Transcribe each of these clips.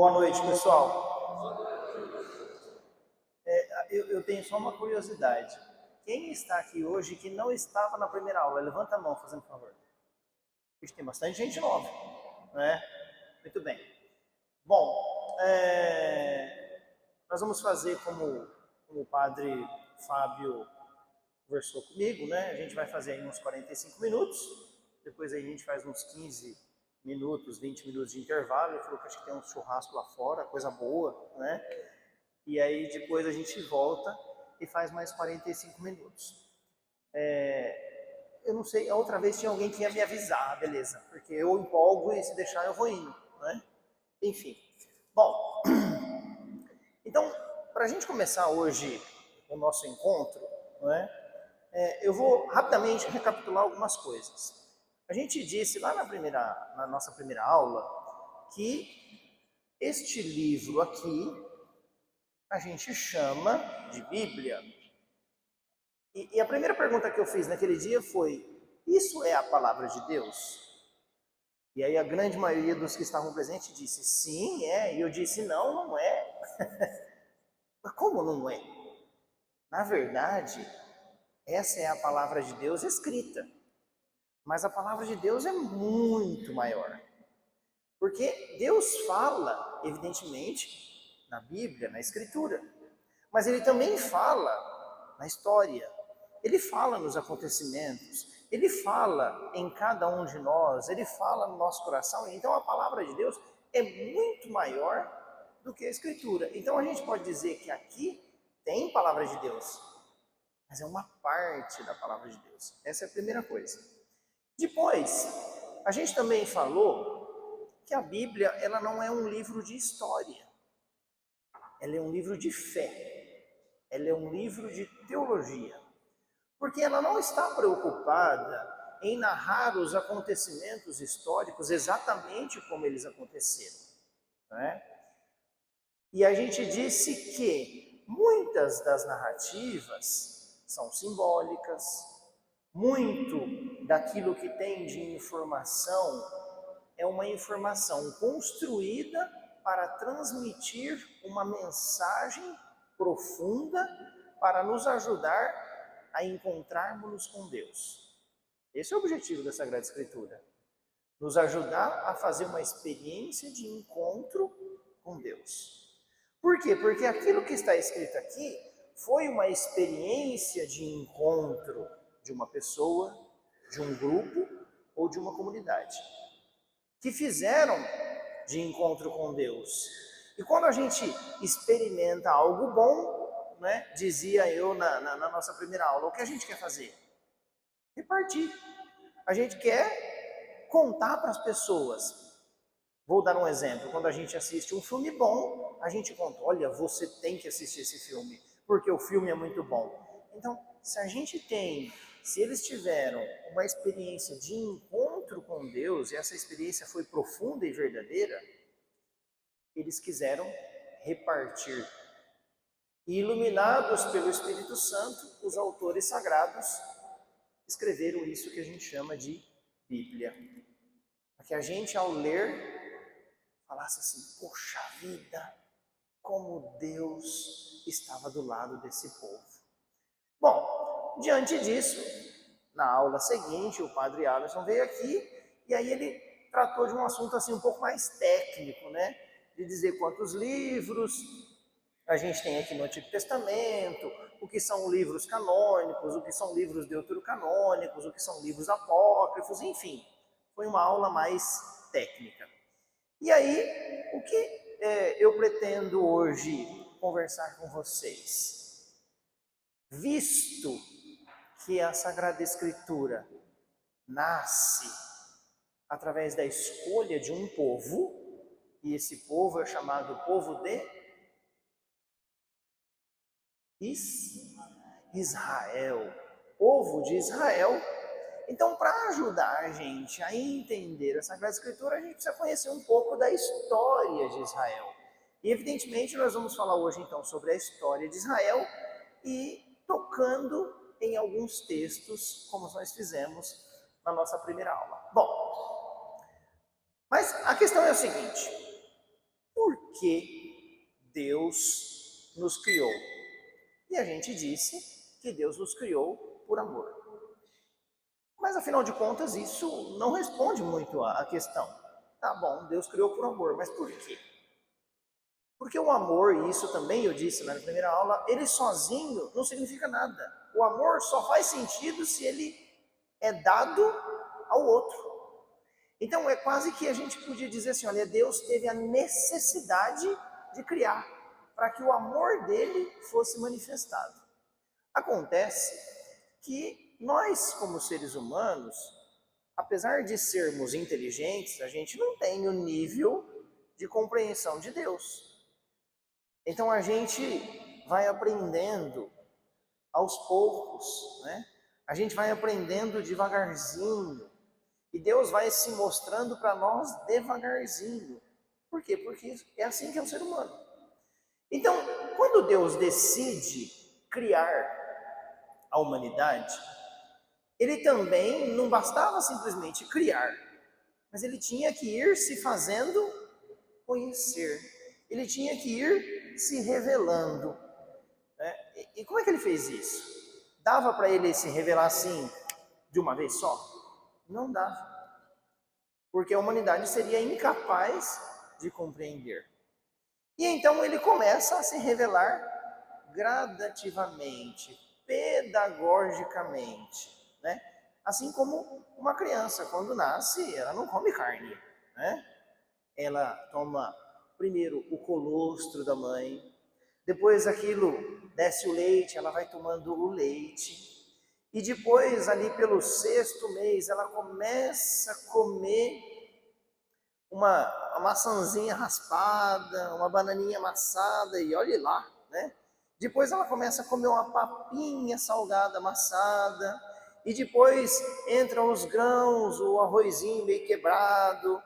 Boa noite, pessoal. Eu tenho só uma curiosidade. Quem está aqui hoje que não estava na primeira aula? Levanta a mão, fazendo favor. Porque tem bastante gente nova, né? Muito bem. Bom, nós vamos fazer como o padre Fábio conversou comigo, né? A gente vai fazer aí uns 45 minutos, depois aí a gente faz uns 15 minutos, 20 minutos de intervalo. Ele falou que acho que tem um churrasco lá fora, coisa boa, né? E aí depois a gente volta e faz mais 45 minutos. Eu não sei, a outra vez tinha alguém que ia me avisar, beleza, porque eu empolgo e se deixar eu vou indo, né? Enfim. Bom, então, para a gente começar hoje o nosso encontro, né, eu vou rapidamente recapitular algumas coisas. A gente disse lá na nossa primeira aula que este livro aqui a gente chama de Bíblia. E a primeira pergunta que eu fiz naquele dia foi: isso é a palavra de Deus? E aí a grande maioria dos que estavam presentes disse: sim, é. E eu disse: não, não é. Mas como não é? Na verdade, essa é a palavra de Deus escrita. Mas a palavra de Deus é muito maior. Porque Deus fala, evidentemente, na Bíblia, na Escritura. Mas Ele também fala na história. Ele fala nos acontecimentos. Ele fala em cada um de nós. Ele fala no nosso coração. Então a palavra de Deus é muito maior do que a Escritura. Então a gente pode dizer que aqui tem palavra de Deus, mas é uma parte da palavra de Deus. Essa é a primeira coisa. Depois, a gente também falou que a Bíblia ela não é um livro de história. Ela é um livro de fé. Ela é um livro de teologia. Porque ela não está preocupada em narrar os acontecimentos históricos exatamente como eles aconteceram, né? E a gente disse que muitas das narrativas são simbólicas, muito daquilo que tem de informação é uma informação construída para transmitir uma mensagem profunda para nos ajudar a encontrarmos com Deus. Esse é o objetivo da Sagrada Escritura. Nos ajudar a fazer uma experiência de encontro com Deus. Por quê? Porque aquilo que está escrito aqui foi uma experiência de encontro de uma pessoa, de um grupo ou de uma comunidade, que fizeram de encontro com Deus. E quando a gente experimenta algo bom, né, dizia eu na nossa primeira aula, o que a gente quer fazer? Repartir. A gente quer contar para as pessoas. Vou dar um exemplo. Quando a gente assiste um filme bom, a gente conta: olha, você tem que assistir esse filme, porque o filme é muito bom. Então, se eles tiveram uma experiência de encontro com Deus, e essa experiência foi profunda e verdadeira, eles quiseram repartir. E iluminados pelo Espírito Santo, os autores sagrados escreveram isso que a gente chama de Bíblia. Para que a gente, ao ler, falasse assim: poxa vida, como Deus estava do lado desse povo. Bom, diante disso, na aula seguinte, o padre Alisson veio aqui e aí ele tratou de um assunto assim um pouco mais técnico, né? De dizer quantos livros a gente tem aqui no Antigo Testamento, o que são livros canônicos, o que são livros deuterocanônicos, o que são livros apócrifos, enfim. Foi uma aula mais técnica. E aí, o que eu pretendo hoje conversar com vocês? Visto que a Sagrada Escritura nasce através da escolha de um povo, e esse povo é chamado povo de Israel, povo de Israel. Então, para ajudar a gente a entender a Sagrada Escritura, a gente precisa conhecer um pouco da história de Israel. E, evidentemente, nós vamos falar hoje, então, sobre a história de Israel e tocando em alguns textos, como nós fizemos na nossa primeira aula. Bom, mas a questão é o seguinte: por que Deus nos criou. E a gente disse que Deus nos criou por amor. Mas afinal de contas, isso não responde muito à questão. Tá bom, Deus criou por amor, mas por quê? Porque o amor, e isso também eu disse na primeira aula, ele sozinho não significa nada. O amor só faz sentido se ele é dado ao outro. Então é quase que a gente podia dizer assim, olha, Deus teve a necessidade de criar para que o amor dele fosse manifestado. Acontece que nós, como seres humanos, apesar de sermos inteligentes, a gente não tem o nível de compreensão de Deus. Então a gente vai aprendendo aos poucos, né? A gente vai aprendendo devagarzinho. E Deus vai se mostrando para nós devagarzinho. Por quê? Porque é assim que é o ser humano. Então, quando Deus decide criar a humanidade, ele também não bastava simplesmente criar, mas ele tinha que ir se fazendo conhecer. Ele tinha que ir se revelando. Né? E como é que ele fez isso? Dava para ele se revelar assim, de uma vez só? Não dava. Porque a humanidade seria incapaz de compreender. E então ele começa a se revelar gradativamente, pedagogicamente, né? Assim como uma criança, quando nasce, ela não come carne, né? Ela toma primeiro o colostro da mãe, depois aquilo desce o leite, ela vai tomando o leite, e depois ali pelo 6º mês ela começa a comer uma maçãzinha raspada, uma bananinha amassada, e olhe lá, né? Depois ela começa a comer uma papinha salgada amassada, e depois entram os grãos, o arrozinho meio quebrado,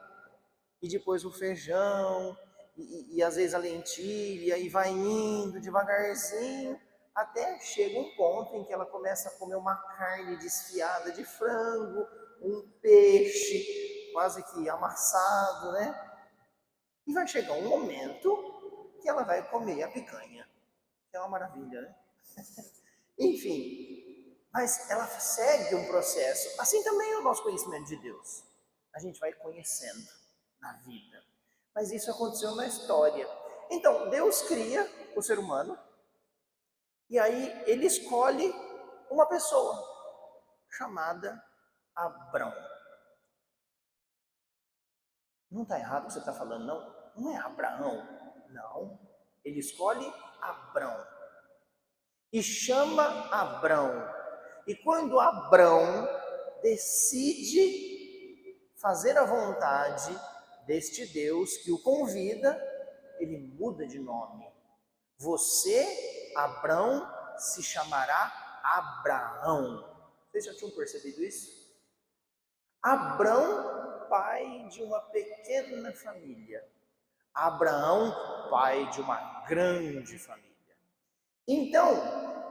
e depois o feijão, e às vezes a lentilha, e vai indo devagarzinho, até chega um ponto em que ela começa a comer uma carne desfiada de frango, um peixe, quase que amassado, né? E vai chegar um momento que ela vai comer a picanha, que é uma maravilha, né? Enfim, mas ela segue um processo. Assim também é o nosso conhecimento de Deus. A gente vai conhecendo na vida. Mas isso aconteceu na história. Então, Deus cria o ser humano e aí ele escolhe uma pessoa chamada Abrão. Não está errado o que você está falando, não? Não é Abraão, não. Ele escolhe Abrão e chama Abrão. E quando Abrão decide fazer a vontade deste Deus que o convida, ele muda de nome. Você, Abrão, se chamará Abraão. Vocês já tinham percebido isso? Abrão, pai de uma pequena família. Abraão, pai de uma grande família. Então,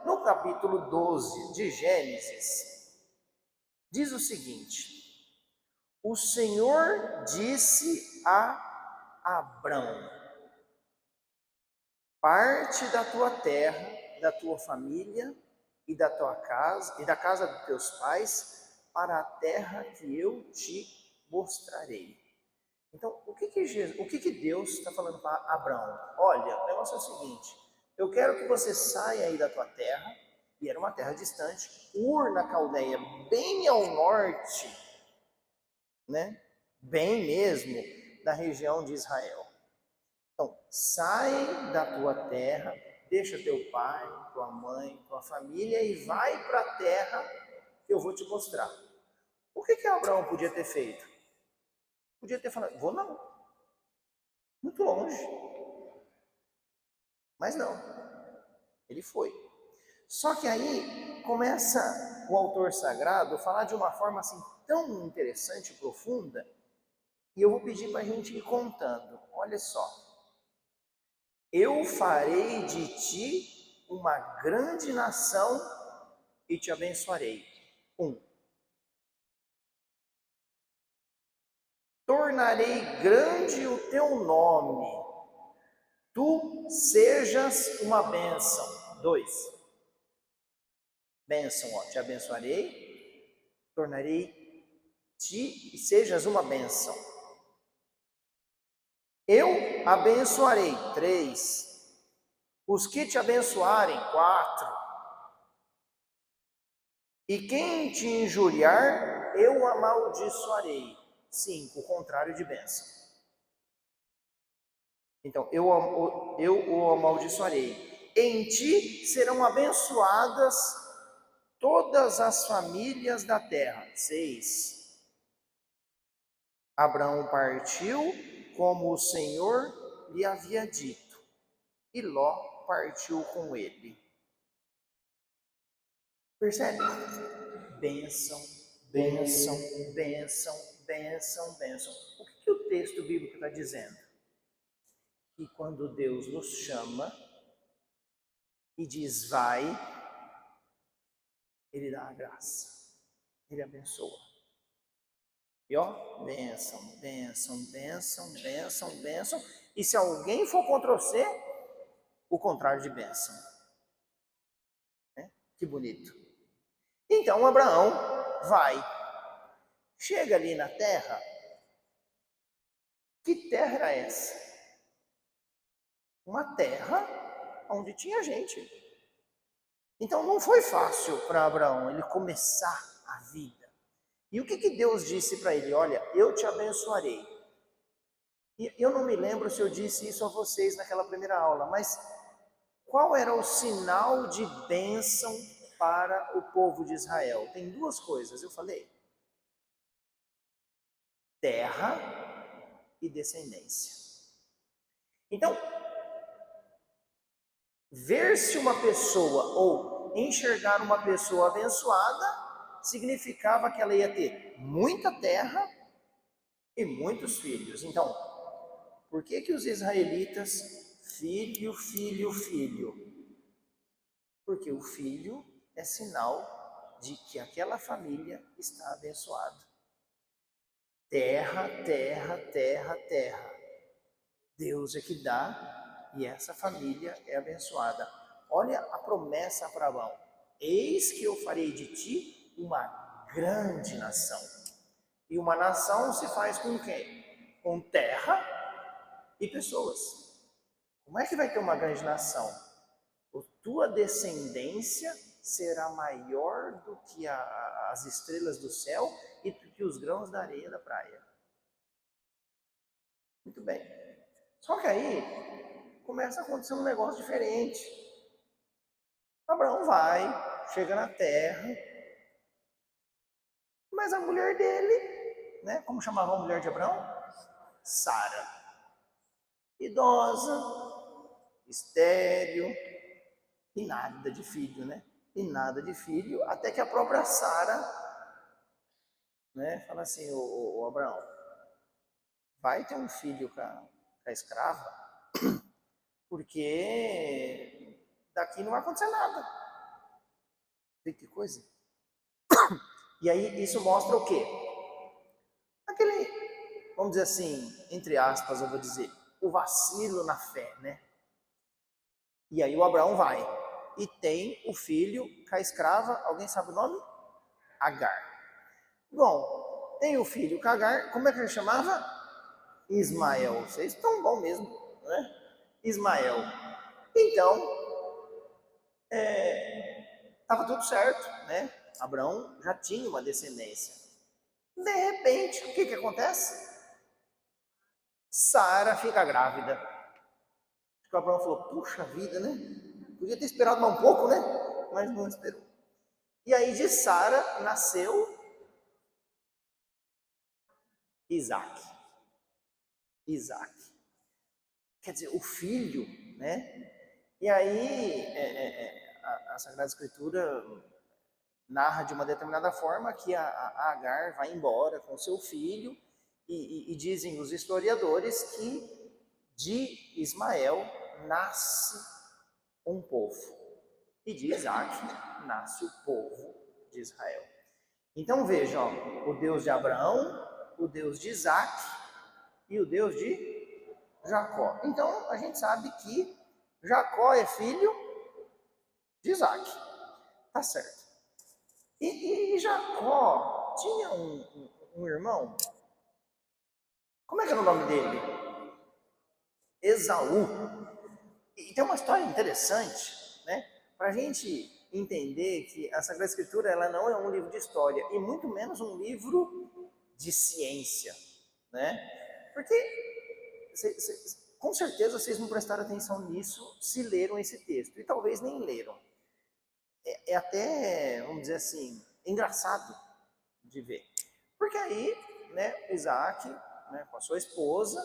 no capítulo 12 de Gênesis, diz o seguinte: o Senhor disse a Abrão: parte da tua terra, da tua família e da tua casa e da casa dos teus pais para a terra que eu te mostrarei. Então, o que Deus está falando para Abraão? Olha, o negócio é o seguinte: eu quero que você saia aí da tua terra, e era uma terra distante, Ur na Caldeia, bem ao norte, né? Bem mesmo da região de Israel. Então, sai da tua terra, deixa teu pai, tua mãe, tua família e vai para a terra que eu vou te mostrar. O que Abraão podia ter feito? Podia ter falado, vou não, muito longe. Mas não, ele foi. Só que aí começa o autor sagrado a falar de uma forma assim tão interessante e profunda, e eu vou pedir para a gente ir contando. Olha só. Eu farei de ti uma grande nação e te abençoarei. 1. Tornarei grande o teu nome tu sejas uma bênção. 2. Bênção, ó, te abençoarei, tornarei-te e sejas uma bênção. Eu abençoarei. 3. Os que te abençoarem. 4. E quem te injuriar, eu amaldiçoarei. 5. O contrário de bênção. Então, eu o amaldiçoarei. Em ti serão abençoadas todas as famílias da terra. 6. Abraão partiu como o Senhor lhe havia dito, e Ló partiu com ele. Percebe? Bênção, bênção, bênção, bênção, bênção. O que o texto bíblico está dizendo? Que quando Deus nos chama e diz vai, Ele dá a graça, Ele abençoa. E ó, bênção, bênção, bênção, bênção, bênção. E se alguém for contra você, o contrário de bênção. Que bonito. Então Abraão vai, chega ali na terra. Que terra era essa? Uma terra onde tinha gente. Então não foi fácil para Abraão ele começar a vida. E o que Deus disse para ele? Olha, eu te abençoarei. E eu não me lembro se eu disse isso a vocês naquela primeira aula, mas qual era o sinal de bênção para o povo de Israel? Tem 2 coisas, eu falei. Terra e descendência. Então, ver-se uma pessoa ou enxergar uma pessoa abençoada significava que ela ia ter muita terra e muitos filhos. Então, por que os israelitas, filho, filho, filho? Porque o filho é sinal de que aquela família está abençoada. Terra, terra, terra, terra. Deus é que dá e essa família é abençoada. Olha a promessa para Abraão. Eis que eu farei de ti uma grande nação. E uma nação se faz com quem? Com terra e pessoas. Como é que vai ter uma grande nação? A tua descendência será maior do que as estrelas do céu e do que os grãos da areia da praia. Muito bem. Só que aí começa a acontecer um negócio diferente. Abraão vai, chega na terra, mas a mulher dele, né? Como chamava a mulher de Abraão? Sara. Idosa, estéril, e nada de filho, né? E nada de filho, até que a própria Sara, né, fala assim, ô Abraão, vai ter um filho com a escrava, porque daqui não vai acontecer nada. Vê que coisa. E aí isso mostra o quê? Aquele, vamos dizer assim, entre aspas, eu vou dizer, o vacilo na fé, né? E aí o Abraão vai e tem o filho com a escrava, alguém sabe o nome? Agar. Bom, tem o filho com Agar, como é que ele chamava? Ismael. Vocês estão bom mesmo, né? Ismael. Então, estava tudo certo, né? Abraão já tinha uma descendência. De repente, o que acontece? Sara fica grávida. Acho que o Abraão falou, puxa vida, né? Podia ter esperado mais um pouco, né? Mas não esperou. E aí de Sara nasceu Isaac. Isaac. Quer dizer, o filho, né? E aí a Sagrada Escritura narra de uma determinada forma que a Agar vai embora com seu filho e dizem os historiadores que de Ismael nasce um povo e de Isaac nasce o povo de Israel. Então vejam, o Deus de Abraão, o Deus de Isaac e o Deus de Jacó. Então, a gente sabe que Jacó é filho de Isaac. Tá certo. E Jacó tinha um irmão. Como é que era o nome dele? Esaú. E tem uma história interessante, né? Para a gente entender que a Sagrada Escritura ela não é um livro de história e muito menos um livro de ciência, né? Porque com certeza vocês não prestaram atenção nisso se leram esse texto e talvez nem leram. É até, vamos dizer assim, engraçado de ver. Porque aí, né, Isaac, né, com a sua esposa,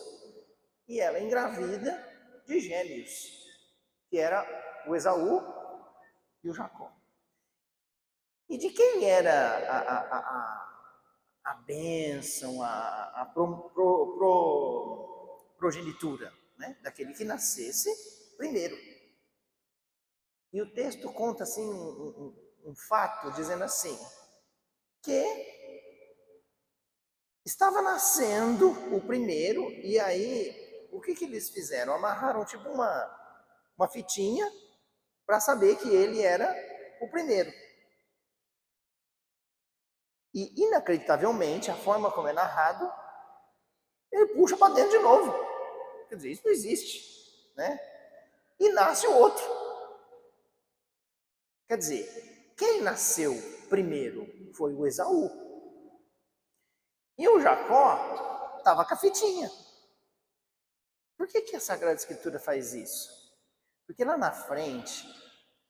e ela engravida de gêmeos, que era o Esaú e o Jacó. E de quem era a bênção, a progenitura, né? Daquele que nascesse primeiro. E o texto conta assim um fato, dizendo assim, que estava nascendo o primeiro, e aí, o que eles fizeram? Amarraram tipo uma fitinha para saber que ele era o primeiro. E, inacreditavelmente, a forma como é narrado, ele puxa para dentro de novo. Quer dizer, isso não existe, né? E nasce o outro. Quer dizer, quem nasceu primeiro foi o Esaú. E o Jacó estava com a fitinha. Por que a Sagrada Escritura faz isso? Porque lá na frente,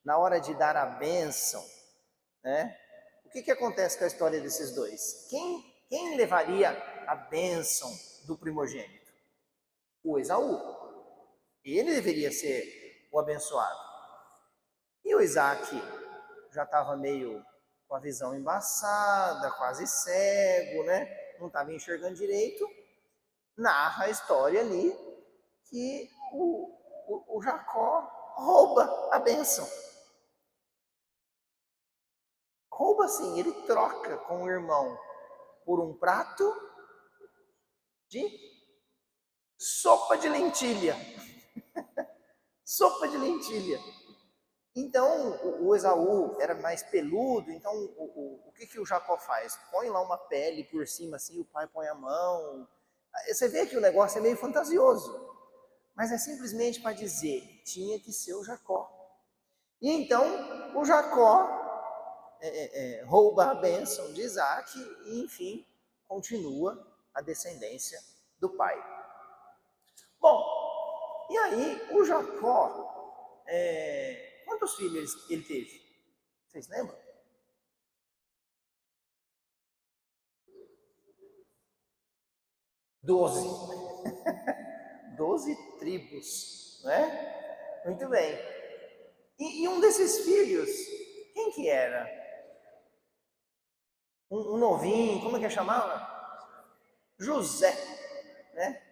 na hora de dar a bênção, né? O que acontece com a história desses dois? Quem levaria a bênção do primogênito? O Esaú. Ele deveria ser o abençoado. E o Isaac já estava meio com a visão embaçada, quase cego, né? Não estava enxergando direito. Narra a história ali que o Jacó rouba a bênção. Rouba assim, ele troca com o irmão por um prato de sopa de lentilha. Sopa de lentilha. Então, o Esaú era mais peludo, então o que o Jacó faz? Põe lá uma pele por cima, assim, o pai põe a mão. Você vê que o negócio é meio fantasioso, mas é simplesmente para dizer, tinha que ser o Jacó. E então, o Jacó rouba a bênção de Isaac e, enfim, continua a descendência do pai. Bom, e aí o Jacó, quantos filhos ele teve? Vocês lembram? 12. 12 tribos, né? Muito bem. E um desses filhos, quem que era? Um novinho, como é que chamava? José, né?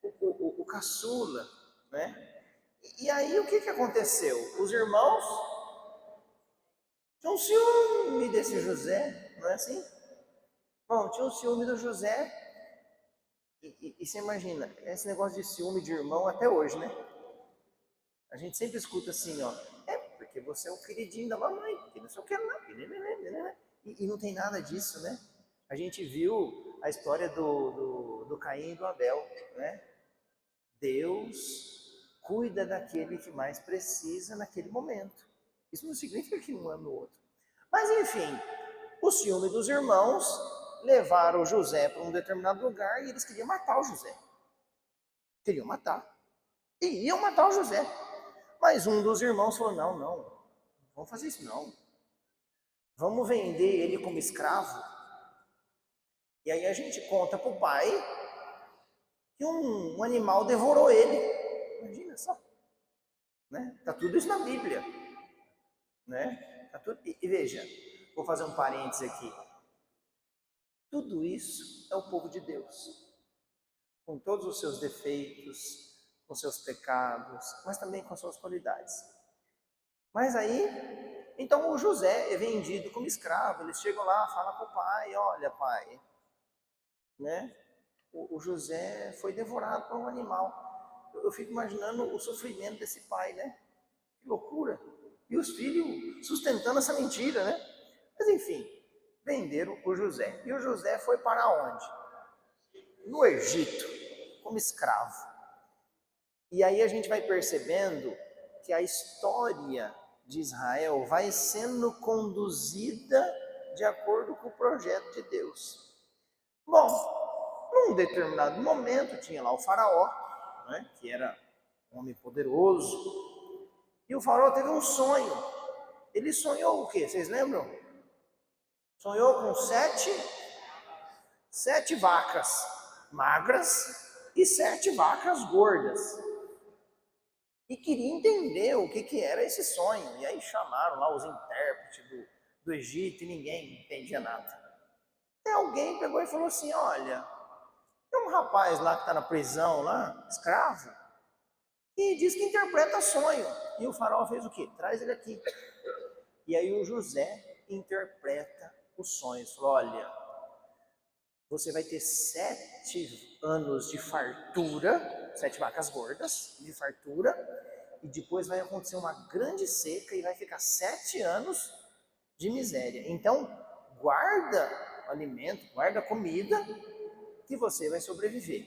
O caçula, né? E aí o que aconteceu? Os irmãos tinham ciúme desse José, não é assim? Bom, tinham ciúme do José. E você imagina, esse negócio de ciúme de irmão até hoje, né? A gente sempre escuta assim, ó, porque você é o queridinho da mamãe, que não sei o que lá, e não tem nada disso, né? A gente viu a história do Caim e do Abel, né? Deus cuida daquele que mais precisa naquele momento. Isso não significa que um ama o outro. Mas enfim, o ciúme dos irmãos levaram José para um determinado lugar e eles queriam matar o José. Queriam matar. E iam matar o José. Mas um dos irmãos falou, não vamos fazer isso não. Vamos vender ele como escravo. E aí a gente conta para o pai que um animal devorou ele. Imagina só. Né? Tá tudo isso na Bíblia. Né? Tá tudo... E veja, vou fazer um parênteses aqui. Tudo isso é o povo de Deus. Com todos os seus defeitos, com seus pecados, mas também com suas qualidades. Mas aí, então o José é vendido como escravo. Eles chegam lá, falam para o pai, olha pai, né? O José foi devorado por um animal. eu fico imaginando o sofrimento desse pai, né? Que loucura. E os filhos sustentando essa mentira, né? Mas enfim, venderam o José. E o José foi para onde? No Egito, como escravo. E aí a gente vai percebendo que a história de Israel vai sendo conduzida de acordo com o projeto de Deus. Bom, num determinado momento tinha lá o faraó, né, que era um homem poderoso, e o faraó teve um sonho. Ele sonhou o quê? Vocês lembram? Sonhou com sete vacas magras e 7 vacas gordas. E queria entender o que era esse sonho. E aí chamaram lá os intérpretes do Egito e ninguém entendia nada. Até alguém pegou e falou assim, olha, tem um rapaz lá que está na prisão, lá, escravo, e diz que interpreta sonho. E o faraó fez o quê? Traz ele aqui. E aí o José interpreta os sonhos. Falou, olha, você vai ter 7 anos de fartura, 7 vacas gordas de fartura, e depois vai acontecer uma grande seca e vai ficar 7 anos de miséria. Então, guarda alimento, guarda comida, que você vai sobreviver.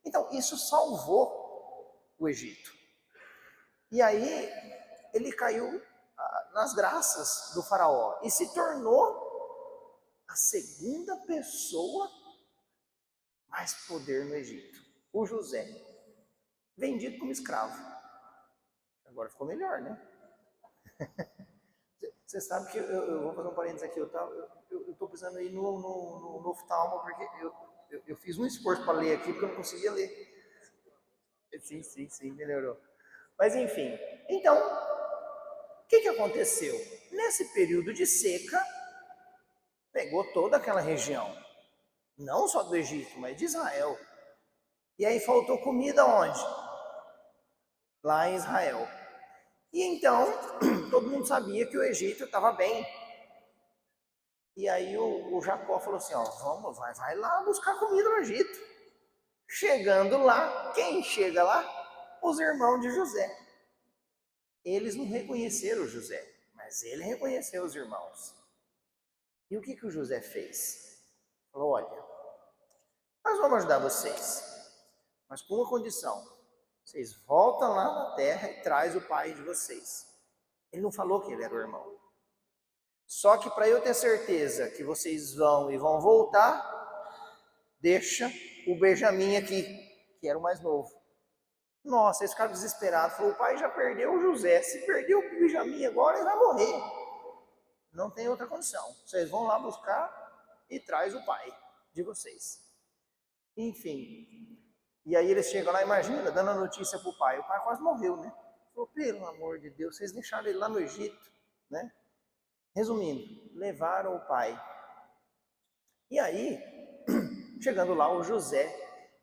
Então, isso salvou o Egito. E aí, ele caiu nas graças do faraó e se tornou a segunda pessoa mais poder no Egito. O José, vendido como escravo. Agora ficou melhor, né? Você sabe que eu vou fazer um parênteses aqui, eu estou precisando ir no oftalmo, porque eu fiz um esforço para ler aqui, porque eu não conseguia ler. Sim, melhorou. Mas enfim, então, o que aconteceu? Nesse período de seca, pegou toda aquela região, não só do Egito, mas de Israel. E aí faltou comida onde? Lá em Israel. E então, todo mundo sabia que o Egito estava bem. E aí o Jacó falou assim, ó, vamos, vai lá buscar comida no Egito. Chegando lá, quem chega lá? Os irmãos de José. Eles não reconheceram José, mas ele reconheceu os irmãos. E o que o José fez? Falou, olha, nós vamos ajudar vocês, mas com uma condição. Vocês voltam lá na terra e traz o pai de vocês. Ele não falou que ele era o irmão. Só que para eu ter certeza que vocês vão e vão voltar, deixa o Benjamim aqui, que era o mais novo. Nossa, eles ficaram desesperados. Falou, o pai já perdeu o José. Se perdeu o Benjamim agora, ele vai morrer. Não tem outra condição. Vocês vão lá buscar e traz o pai de vocês. Enfim. E aí eles chegam lá, imagina, dando a notícia para o pai. O pai quase morreu, né? Falou, pelo amor de Deus, vocês deixaram ele lá no Egito, né? Resumindo, levaram o pai. E aí, chegando lá, o José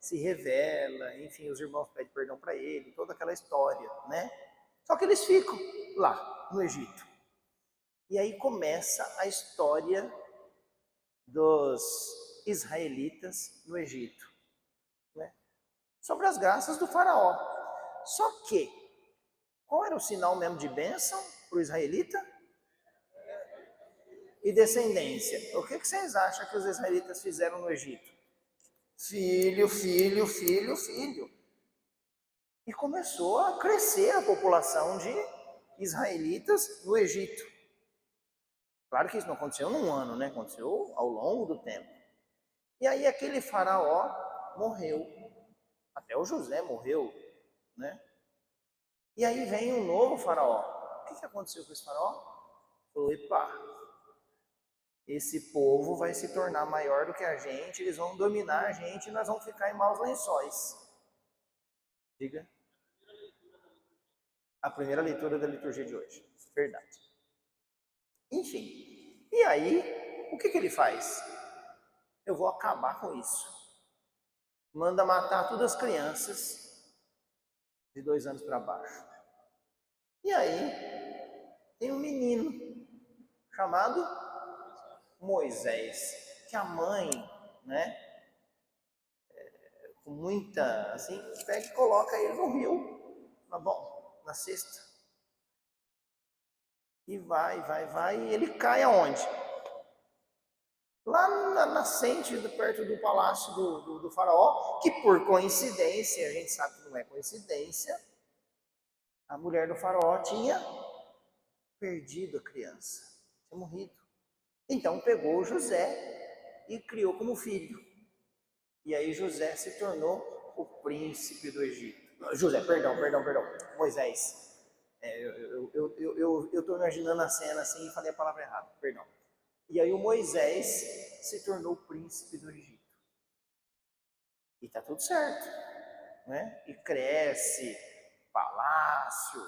se revela, enfim, os irmãos pedem perdão para ele, toda aquela história, né? Só que eles ficam lá, no Egito. E aí começa a história dos israelitas no Egito, né? Sobre as graças do faraó. Só que, qual era o sinal mesmo de bênção para o israelita? E descendência. O que vocês acham que os israelitas fizeram no Egito? Filho. E começou a crescer a população de israelitas no Egito. Claro que isso não aconteceu num ano, né? Aconteceu ao longo do tempo. E aí aquele faraó morreu. Até o José morreu, né? E aí vem um novo faraó. O que aconteceu com esse faraó? Falou, epa, esse povo vai se tornar maior do que a gente, eles vão dominar a gente e nós vamos ficar em maus lençóis. Diga. A primeira leitura da liturgia de hoje. Verdade. Enfim. E aí, o que ele faz? Eu vou acabar com isso. Manda matar todas as crianças de 2 anos para baixo. E aí, tem um menino chamado Moisés, que a mãe, né, com muita, assim, pega e coloca ele no rio. Tá bom, na cesta. E vai, e ele cai aonde? Lá na nascente, perto do palácio do faraó, que por coincidência, a gente sabe que não é coincidência, a mulher do faraó tinha perdido a criança, tinha morrido. Então pegou José e criou como filho. E aí José se tornou o príncipe do Egito. José, perdão, Moisés. Eu estou imaginando a cena assim e falei a palavra errada, perdão. E aí o Moisés se tornou o príncipe do Egito. E tá tudo certo, né? E cresce, palácio,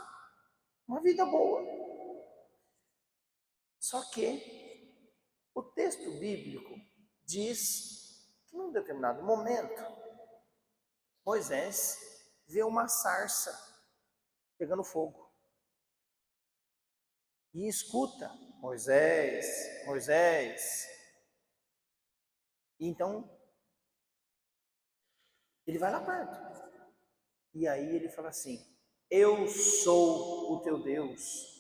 uma vida boa. Só que o texto bíblico diz que num determinado momento Moisés vê uma sarça pegando fogo. E escuta, Moisés, Moisés. E então, ele vai lá perto. E aí ele fala assim, eu sou o teu Deus.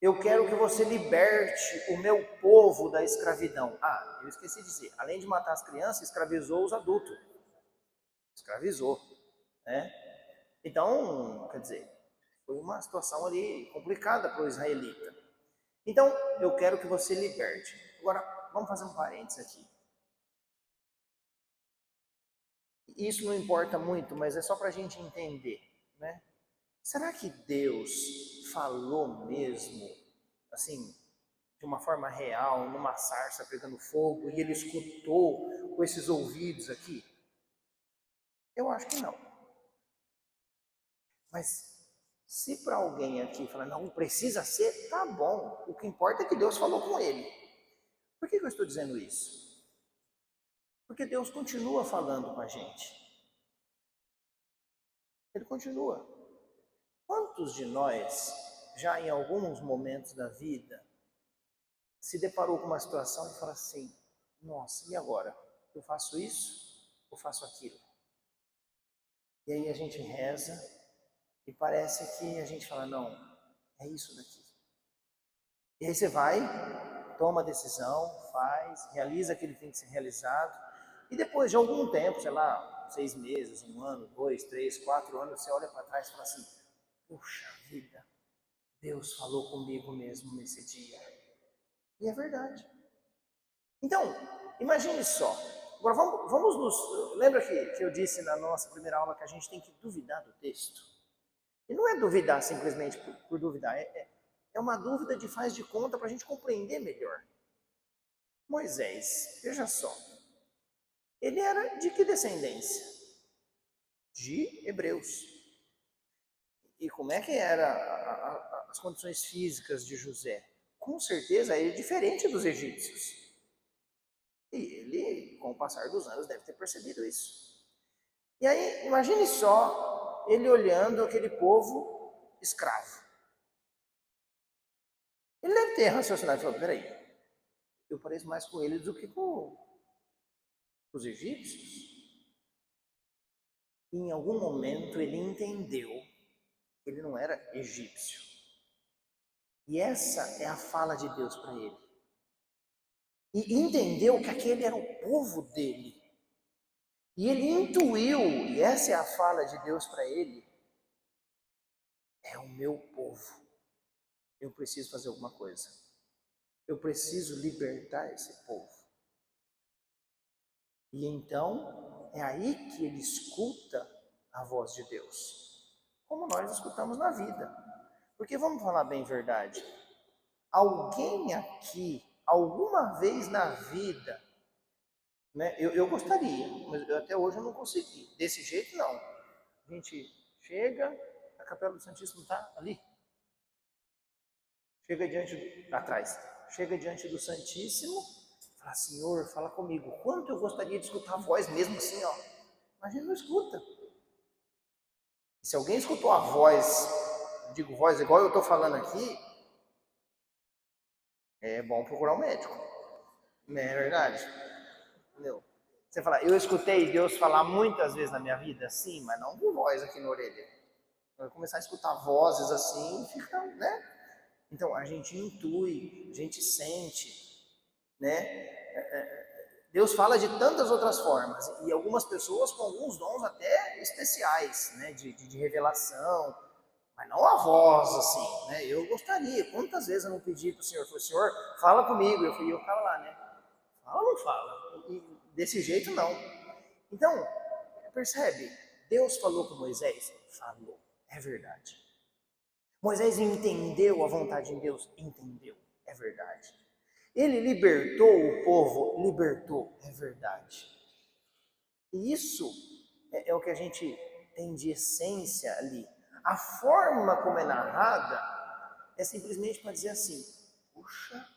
Eu quero que você liberte o meu povo da escravidão. Ah, eu esqueci de dizer, além de matar as crianças, escravizou os adultos. Escravizou, né? Então, quer dizer, foi uma situação ali complicada para o israelita. Então, eu quero que você liberte. Agora, vamos fazer um parênteses aqui. Isso não importa muito, mas é só para a gente entender, né? Será que Deus falou mesmo, assim, de uma forma real, numa sarça pegando fogo, e ele escutou com esses ouvidos aqui? Eu acho que não. Mas se para alguém aqui falar, não, precisa ser, tá bom. O que importa é que Deus falou com ele. Por que eu estou dizendo isso? Porque Deus continua falando com a gente. Ele continua. Quantos de nós, já em alguns momentos da vida, se deparou com uma situação e fala assim, nossa, e agora? Eu faço isso ou faço aquilo? E aí a gente reza e parece que a gente fala, não, é isso daqui. E aí você vai, toma a decisão, faz, realiza aquilo que tem que ser realizado, e depois de algum tempo, sei lá, 6 meses, 1 ano, 2, 3, 4 anos, você olha para trás e fala assim, puxa vida, Deus falou comigo mesmo nesse dia. E é verdade. Então, imagine só. Agora vamos nos... Lembra que eu disse na nossa primeira aula que a gente tem que duvidar do texto? E não é duvidar simplesmente por duvidar, é uma dúvida de faz de conta para a gente compreender melhor. Moisés, veja só, ele era de que descendência? De hebreus. E como é que eram as condições físicas de José? Com certeza ele é diferente dos egípcios. E ele, com o passar dos anos, deve ter percebido isso. E aí, imagine só ele olhando aquele povo escravo. Ele deve ter raciocinado e falado, peraí, eu pareço mais com eles do que com os egípcios. E em algum momento ele entendeu que ele não era egípcio. E essa é a fala de Deus para ele. E entendeu que aquele era o povo dele. E ele intuiu, e essa é a fala de Deus para ele, é o meu povo. Eu preciso fazer alguma coisa. Eu preciso libertar esse povo. E então, é aí que ele escuta a voz de Deus. Como nós escutamos na vida. Porque vamos falar bem a verdade. Alguém aqui, alguma vez na vida, né, eu gostaria, mas até hoje eu não consegui. Desse jeito, não. A gente chega, a Capela do Santíssimo está ali. Chega atrás. Chega diante do Santíssimo, fala, Senhor, fala comigo. Quanto eu gostaria de escutar a voz mesmo assim, ó. Mas a gente não escuta. Se alguém escutou a voz, digo voz igual eu estou falando aqui, é bom procurar um médico. Não é verdade? Entendeu? Você fala, eu escutei Deus falar muitas vezes na minha vida, sim, mas não com voz aqui na orelha. Eu começar a escutar vozes assim, fica, né? Então, a gente intui, a gente sente, né? Deus fala de tantas outras formas, e algumas pessoas com alguns dons até especiais, né? De revelação, mas não a voz, assim, né? Eu gostaria, quantas vezes eu não pedi para o Senhor, Senhor, fala comigo, eu ficava lá, né? Fala ou não fala? E desse jeito, não. Então, percebe? Deus falou com Moisés? Falou, é verdade. Moisés entendeu a vontade de Deus? Entendeu, é verdade. Ele libertou o povo? Libertou, é verdade. E isso é o que a gente tem de essência ali. A forma como é narrada é simplesmente para dizer assim, puxa,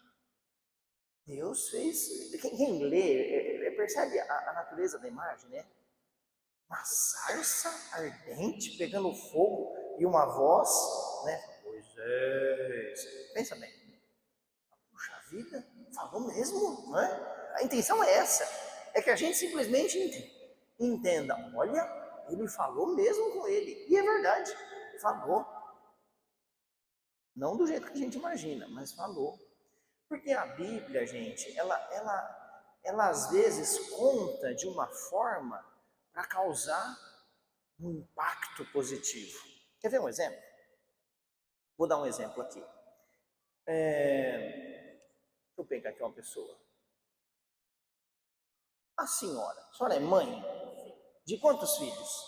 Deus fez... Quem lê, percebe a natureza da imagem, né? Uma sarça ardente pegando fogo e uma voz, né? Moisés, pensa bem. Puxa vida, falou mesmo, não é? A intenção é essa, é que a gente simplesmente entenda, olha, ele falou mesmo com ele, e é verdade, falou. Não do jeito que a gente imagina, mas falou. Porque a Bíblia, gente, ela às vezes conta de uma forma para causar um impacto positivo. Quer ver um exemplo? Vou dar um exemplo aqui. Deixa eu pegar aqui uma pessoa. A senhora é mãe de quantos filhos?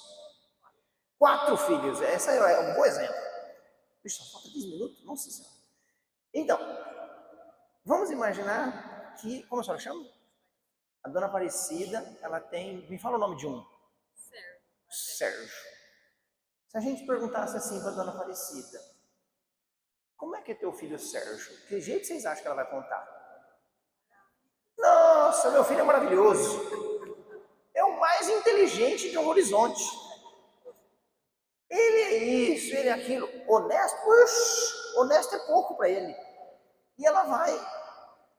4 filhos, essa é um bom exemplo. Bicho, só falta 15 minutos? Nossa Senhora. Então, vamos imaginar que, como a senhora chama? A dona Aparecida, ela tem, me fala o nome de um. Sérgio. Se a gente perguntasse assim para a dona Aparecida, como é que é teu filho Sérgio? Que jeito vocês acham que ela vai contar? Nossa, meu filho é maravilhoso. É o mais inteligente de um horizonte. Ele é isso, ele é aquilo. Honesto? Uxi, honesto é pouco para ele. E ela vai,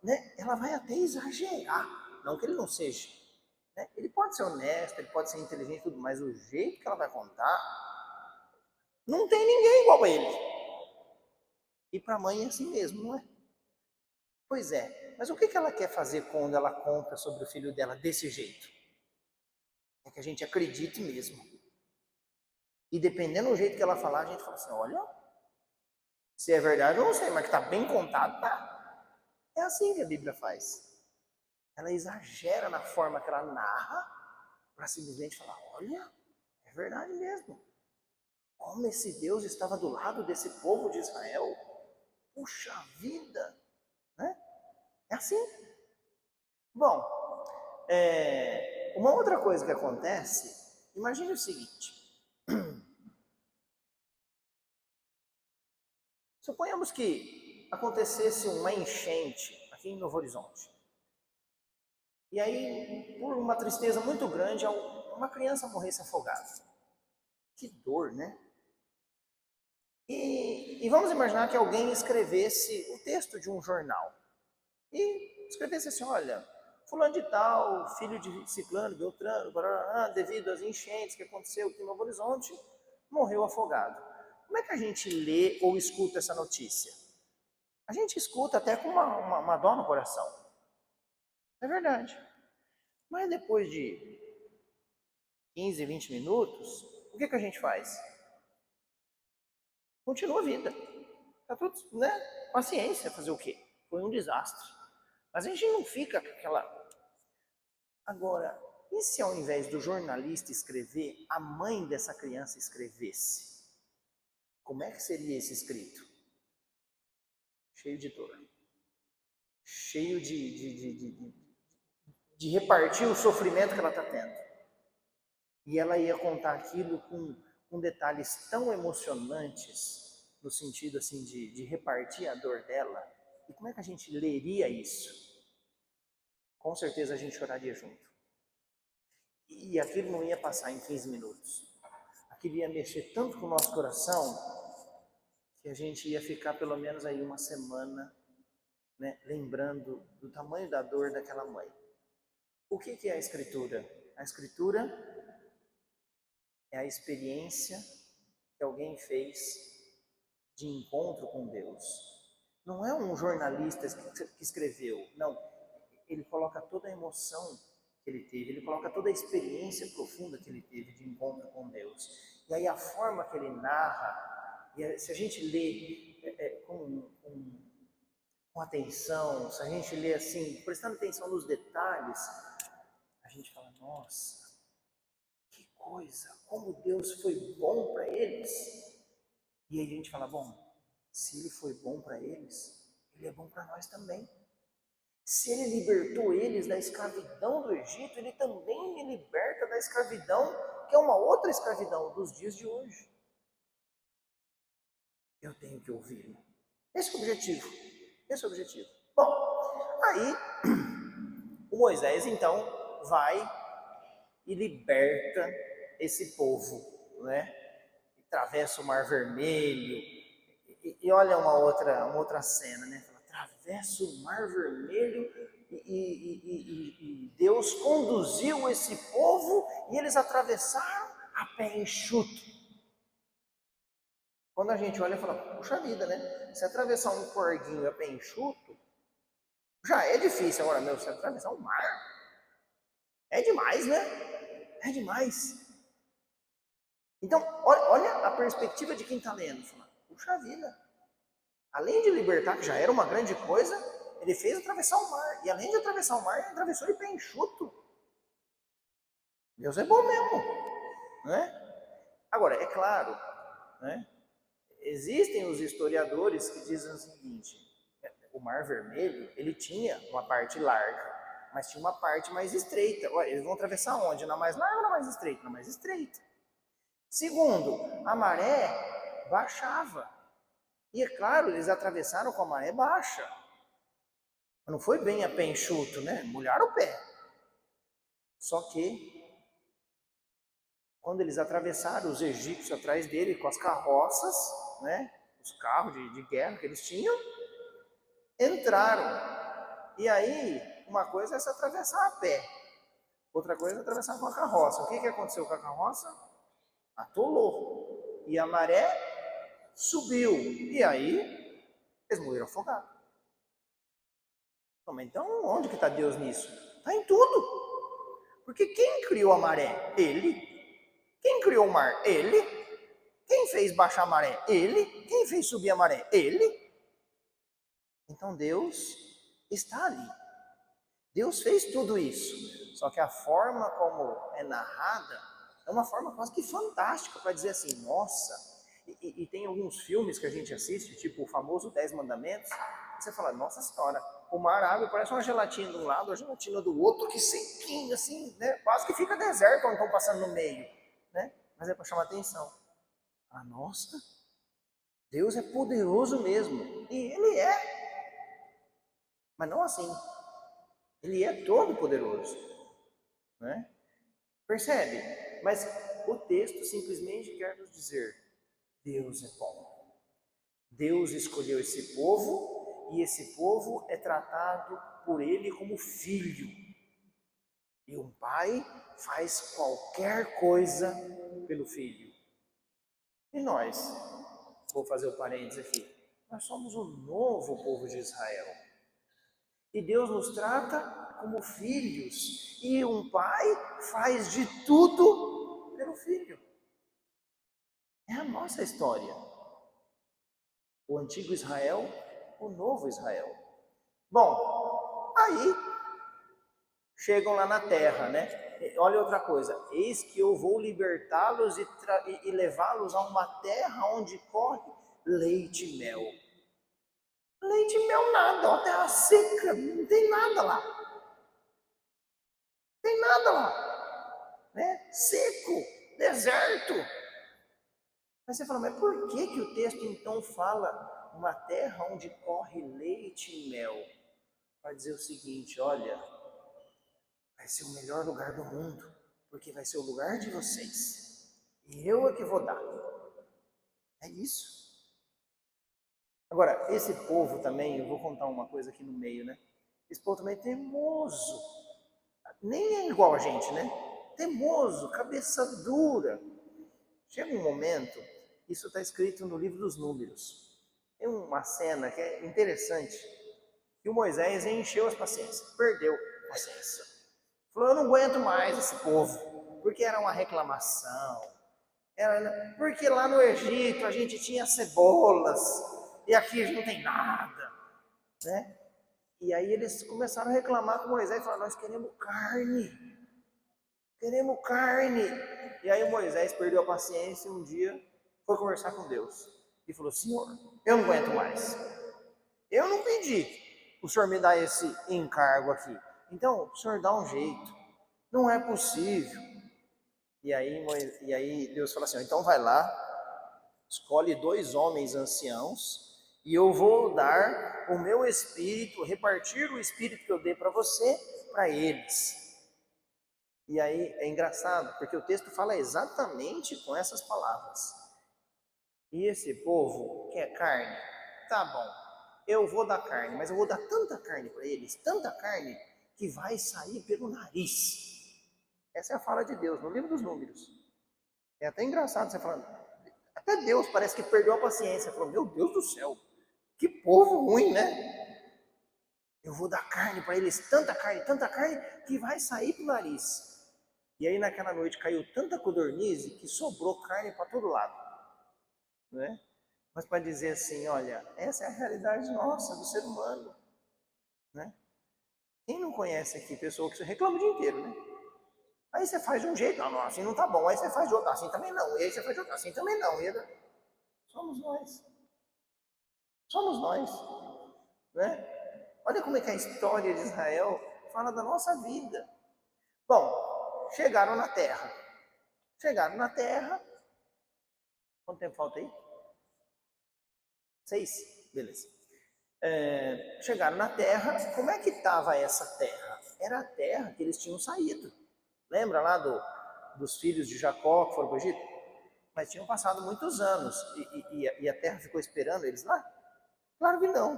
né? Ela vai até exagerar. Não que ele não seja. Né? Ele pode ser honesto, ele pode ser inteligente, tudo, mas o jeito que ela vai contar, não tem ninguém igual a ele. E para a mãe é assim mesmo, não é? Pois é, mas o que ela quer fazer quando ela conta sobre o filho dela desse jeito? É que a gente acredite mesmo. E dependendo do jeito que ela falar, a gente fala assim, olha, se é verdade eu não sei, mas que está bem contado, tá. É assim que a Bíblia faz. Ela exagera na forma que ela narra, para simplesmente falar, olha, é verdade mesmo. Como esse Deus estava do lado desse povo de Israel. Puxa vida, né? É assim. Bom, uma outra coisa que acontece, imagine o seguinte. Suponhamos que acontecesse uma enchente aqui em Novo Horizonte. E aí, por uma tristeza muito grande, uma criança morresse afogada. Que dor, né? E vamos imaginar que alguém escrevesse o texto de um jornal. E escrevesse assim, olha, fulano de tal, filho de ciclano, beltrano, barará, devido às enchentes que aconteceu aqui em Novo Horizonte, morreu afogado. Como é que a gente lê ou escuta essa notícia? A gente escuta até com uma dor no coração. É verdade. Mas depois de 15, 20 minutos, o que a gente faz? Continua a vida. Tá tudo, né? Paciência, fazer o quê? Foi um desastre. Mas a gente não fica com aquela... Agora, e se ao invés do jornalista escrever, a mãe dessa criança escrevesse? Como é que seria esse escrito? Cheio de dor. Cheio de repartir o sofrimento que ela está tendo. E ela ia contar aquilo com detalhes tão emocionantes, no sentido assim de repartir a dor dela. E como é que a gente leria isso? Com certeza a gente choraria junto. E aquilo não ia passar em 15 minutos. Aquilo ia mexer tanto com o nosso coração que a gente ia ficar pelo menos aí uma semana, né, lembrando do tamanho da dor daquela mãe. O que é a Escritura? A Escritura é a experiência que alguém fez de encontro com Deus. Não é um jornalista que escreveu, não. Ele coloca toda a emoção que ele teve, ele coloca toda a experiência profunda que ele teve de encontro com Deus. E aí a forma que ele narra, e se a gente lê com atenção, se a gente lê assim, prestando atenção nos detalhes, a gente fala, nossa, que coisa, como Deus foi bom para eles. E aí a gente fala, bom, se ele foi bom para eles, ele é bom para nós também. Se ele libertou eles da escravidão do Egito, ele também me liberta da escravidão, que é uma outra escravidão dos dias de hoje. Eu tenho que ouvi-lo. Esse é o objetivo. Esse é o objetivo. Bom, aí o Moisés então vai e liberta esse povo, né? Atravessa o Mar Vermelho. E olha uma outra cena, né? Atravessa o Mar Vermelho e Deus conduziu esse povo e eles atravessaram a pé enxuto. Quando a gente olha e fala, puxa vida, né? Se atravessar um corguinho a pé enxuto, já é difícil. Agora, meu, se atravessar um mar, é demais, né? É demais. Então, olha a perspectiva de quem está lendo. Fala, puxa vida. Além de libertar, que já era uma grande coisa, ele fez atravessar o mar. E além de atravessar o mar, ele atravessou de pé enxuto. Deus é bom mesmo, né? Agora, é claro, né? Existem os historiadores que dizem o seguinte, o Mar Vermelho, ele tinha uma parte larga, mas tinha uma parte mais estreita. Olha, eles vão atravessar onde? Na mais larga ou na mais estreita? Na mais estreita. Segundo, a maré baixava. E é claro, eles atravessaram com a maré baixa. Não foi bem a pé enxuto, né? Molharam o pé. Só que, quando eles atravessaram, os egípcios atrás dele, com as carroças, né? Os carros de guerra que eles tinham, entraram. E aí, uma coisa é se atravessar a pé. Outra coisa é atravessar com a carroça. O que aconteceu com a carroça? Atolou. E a maré subiu. E aí, eles morreram afogados. Então, onde que está Deus nisso? Está em tudo. Porque quem criou a maré? Ele. Quem criou o mar? Ele. Quem fez baixar a maré? Ele. Quem fez subir a maré? Ele. Então Deus está ali. Deus fez tudo isso. Só que a forma como é narrada é uma forma quase que fantástica para dizer assim, nossa. E tem alguns filmes que a gente assiste, tipo o famoso 10 Mandamentos, você fala, nossa senhora, o mar abre, parece uma gelatina de um lado, a gelatina do outro, que sequinho, assim, né? Quase que fica deserto quando estão passando no meio, né? Mas é para chamar atenção. Ah, nossa, Deus é poderoso mesmo. E Ele é. Mas não assim. Ele é todo poderoso, né? Percebe? Mas o texto simplesmente quer nos dizer, Deus é bom. Deus escolheu esse povo e esse povo é tratado por ele como filho. E um pai faz qualquer coisa pelo filho. E nós, vou fazer o parênteses aqui, nós somos o novo povo de Israel. E Deus nos trata como filhos. E um pai faz de tudo pelo filho. É a nossa história. O antigo Israel, o novo Israel. Bom, aí chegam lá na terra, né? Olha outra coisa. Eis que eu vou libertá-los e levá-los a uma terra onde corre leite e mel. Leite e mel nada, uma terra seca, não tem nada lá. Tem nada lá, né? Seco, deserto. Mas você fala, mas por que o texto então fala uma terra onde corre leite e mel? Para dizer o seguinte, olha, vai ser o melhor lugar do mundo, porque vai ser o lugar de vocês. E eu é que vou dar. É isso. Agora, esse povo também, eu vou contar uma coisa aqui no meio, né? Esse povo também é teimoso. nem é igual a gente, né? Teimoso, cabeça dura. Chega um momento, isso está escrito no livro dos Números. Tem uma cena que é interessante, que o Moisés encheu as paciências, perdeu a paciência. Falou, eu não aguento mais esse povo, porque era uma reclamação. Porque lá no Egito a gente tinha cebolas, e aqui a gente não tem nada, né? E aí eles começaram a reclamar com Moisés e falaram, nós queremos carne. E aí o Moisés perdeu a paciência e um dia foi conversar com Deus. E falou, Senhor, eu não aguento mais. Eu não pedi o Senhor me dar esse encargo aqui. Então, o Senhor dá um jeito. Não é possível. E aí Deus falou assim, então vai lá, escolhe 2 homens anciãos e eu vou dar o meu espírito, repartir o espírito que eu dei para você, para eles. E aí é engraçado, porque o texto fala exatamente com essas palavras. E esse povo quer carne? Tá bom, eu vou dar carne, mas eu vou dar tanta carne para eles, tanta carne, que vai sair pelo nariz. Essa é a fala de Deus, no livro dos Números. É até engraçado você falando. Até Deus parece que perdeu a paciência. Falou, meu Deus do céu, que povo ruim, né? Eu vou dar carne para eles, tanta carne, que vai sair pelo nariz. E aí naquela noite caiu tanta codornize que sobrou carne para todo lado. Né? Mas para dizer assim, olha, essa é a realidade nossa, do ser humano. Né? Quem não conhece aqui pessoa que reclama o dia inteiro, né? Aí você faz de um jeito, não, assim não tá bom. Aí você faz de outro, assim também não. E aí você faz de outro, assim também não. Somos nós. Somos nós. Né? Olha como é que a história de Israel fala da nossa vida. Bom, chegaram na terra. Chegaram na terra. Quanto tempo falta aí? 6? Beleza. Chegaram na terra. Como é que estava essa terra? Era a terra que eles tinham saído. Lembra lá dos filhos de Jacó que foram para o Egito? Mas tinham passado muitos anos e a terra ficou esperando eles lá? Claro que não.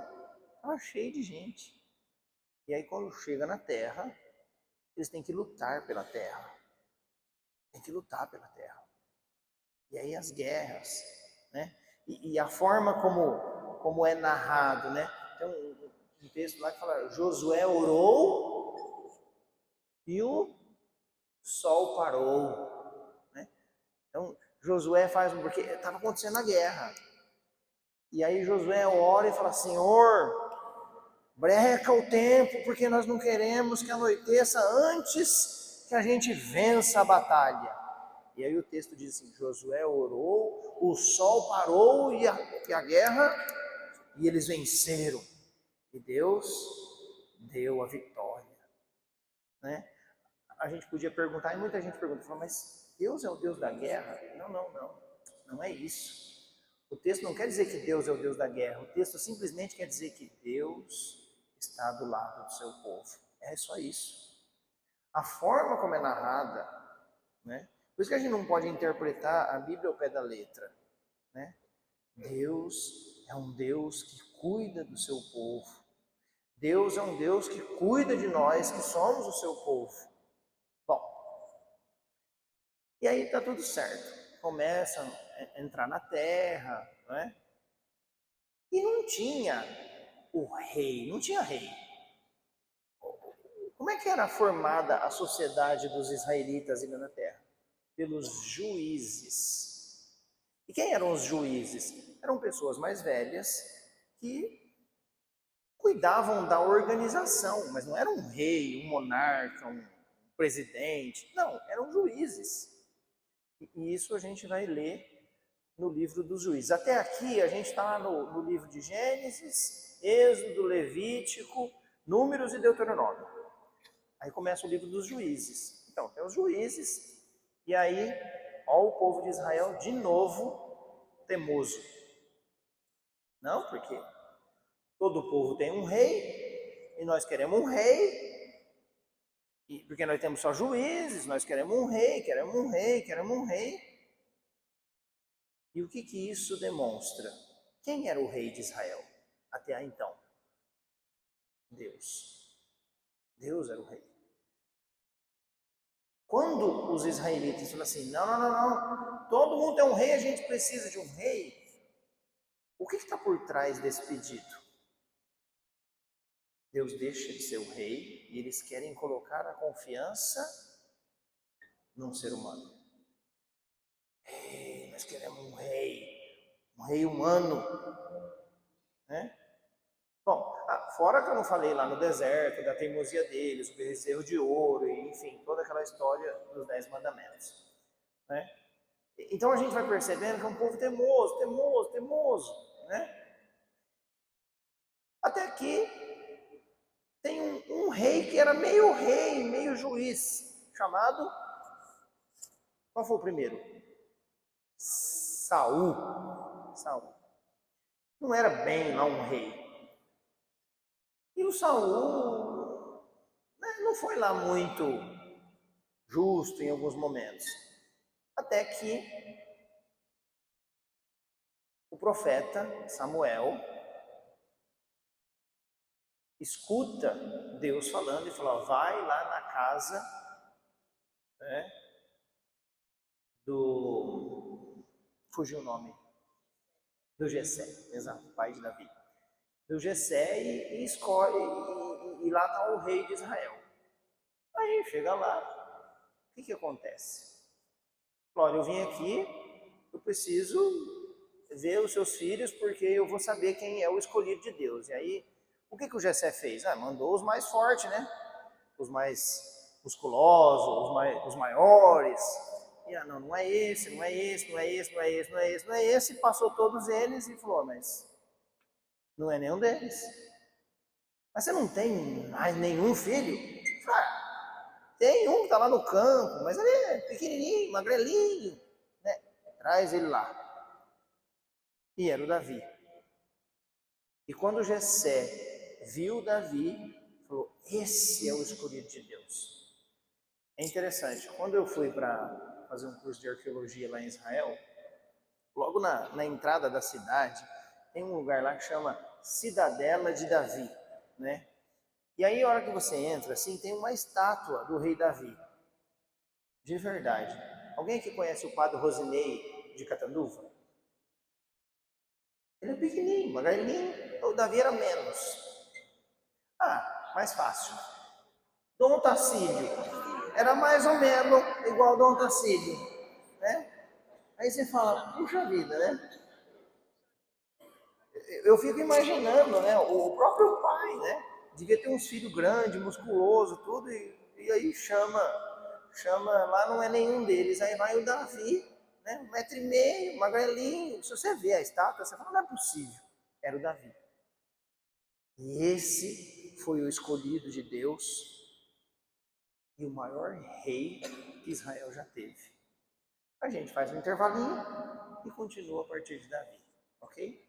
Estava cheio de gente. E aí quando chega na terra, eles têm que lutar pela terra. Tem que lutar pela terra. E aí as guerras, né? E a forma como é narrado, né? Tem um texto lá que fala, Josué orou e o sol parou, né? Então Josué faz, porque estava acontecendo a guerra. E aí Josué ora e fala, Senhor, breca o tempo, porque nós não queremos que anoiteça antes que a gente vença a batalha. E aí o texto diz assim, Josué orou, o sol parou e a guerra, e eles venceram. E Deus deu a vitória. Né? A gente podia perguntar, e muita gente pergunta, mas Deus é o Deus da guerra? Não é isso. O texto não quer dizer que Deus é o Deus da guerra, o texto simplesmente quer dizer que Deus está do lado do seu povo. É só isso. A forma como é narrada, né? Por isso que a gente não pode interpretar a Bíblia ao pé da letra. Né? Deus é um Deus que cuida do seu povo. Deus é um Deus que cuida de nós, que somos o seu povo. Bom, e aí está tudo certo. Começa a entrar na terra, né? E não tinha o rei, não tinha rei. Como é que era formada a sociedade dos israelitas ainda na terra? Pelos juízes. E quem eram os juízes? Eram pessoas mais velhas que cuidavam da organização, mas não era um rei, um monarca, um presidente. Não, eram juízes. E isso a gente vai ler no livro dos juízes. Até aqui a gente está no livro de Gênesis, Êxodo, Levítico, Números e Deuteronômio. Aí começa o livro dos juízes. Então, tem os juízes, e aí, ó, o povo de Israel de novo temoso. Não, porque todo povo tem um rei, e nós queremos um rei, e porque nós temos só juízes, nós queremos um rei, queremos um rei, queremos um rei. E o que isso demonstra? Quem era o rei de Israel até então? Deus. Deus era o rei. Quando os israelitas falam assim, não, todo mundo tem um rei, a gente precisa de um rei, o que está por trás desse pedido? Deus deixa de ser o rei e eles querem colocar a confiança num ser humano. Ei, nós queremos um rei humano, né? Bom, fora que eu não falei lá no deserto, da teimosia deles, o bezerro de ouro, e, enfim, toda aquela história dos 10 mandamentos, né? Então a gente vai percebendo que é um povo teimoso, né? Até que tem um rei que era meio rei, meio juiz, chamado, qual foi o primeiro? Saul. Não era bem lá um rei. E o Saul, né, não foi lá muito justo em alguns momentos. Até que o profeta Samuel escuta Deus falando e fala, vai lá na casa, né, fugiu o nome, do Jessé, exato, pai de Davi. Do Jessé e escolhe, e lá está o rei de Israel. Aí chega lá, o que acontece? Olha, eu vim aqui, eu preciso ver os seus filhos porque eu vou saber quem é o escolhido de Deus. E aí, o que o Jessé fez? Mandou os mais fortes, né? Os mais musculosos, os maiores. E não é esse, não é esse, não é esse, não é esse, não é esse, não é esse. Passou todos eles e falou, mas não é nenhum deles. Mas você não tem mais nenhum filho? Tem um que está lá no campo, mas ele é pequenininho, magrelinho, né? Traz ele lá. E era o Davi. E quando Jessé viu Davi, falou, esse é o escolhido de Deus. É interessante, quando eu fui para fazer um curso de arqueologia lá em Israel, logo na entrada da cidade, tem um lugar lá que chama Cidadela de Davi, né? E aí, a hora que você entra, assim, tem uma estátua do rei Davi. De verdade. Alguém que conhece o padre Rosinei de Catanduva? Ele é pequenininho, magrelinho. O Davi era menos. Mais fácil. Dom Tacílio. Era mais ou menos igual ao Dom Tacílio, né? Aí você fala, puxa vida, né? Eu fico imaginando, né? O próprio pai, né? Devia ter uns filhos grandes, musculoso, tudo, e aí chama, lá não é nenhum deles. Aí vai o Davi, né? 1,5 m, magrelinho. Se você vê a estátua, você fala, não é possível. Era o Davi. E esse foi o escolhido de Deus e o maior rei que Israel já teve. A gente faz um intervalinho e continua a partir de Davi, ok?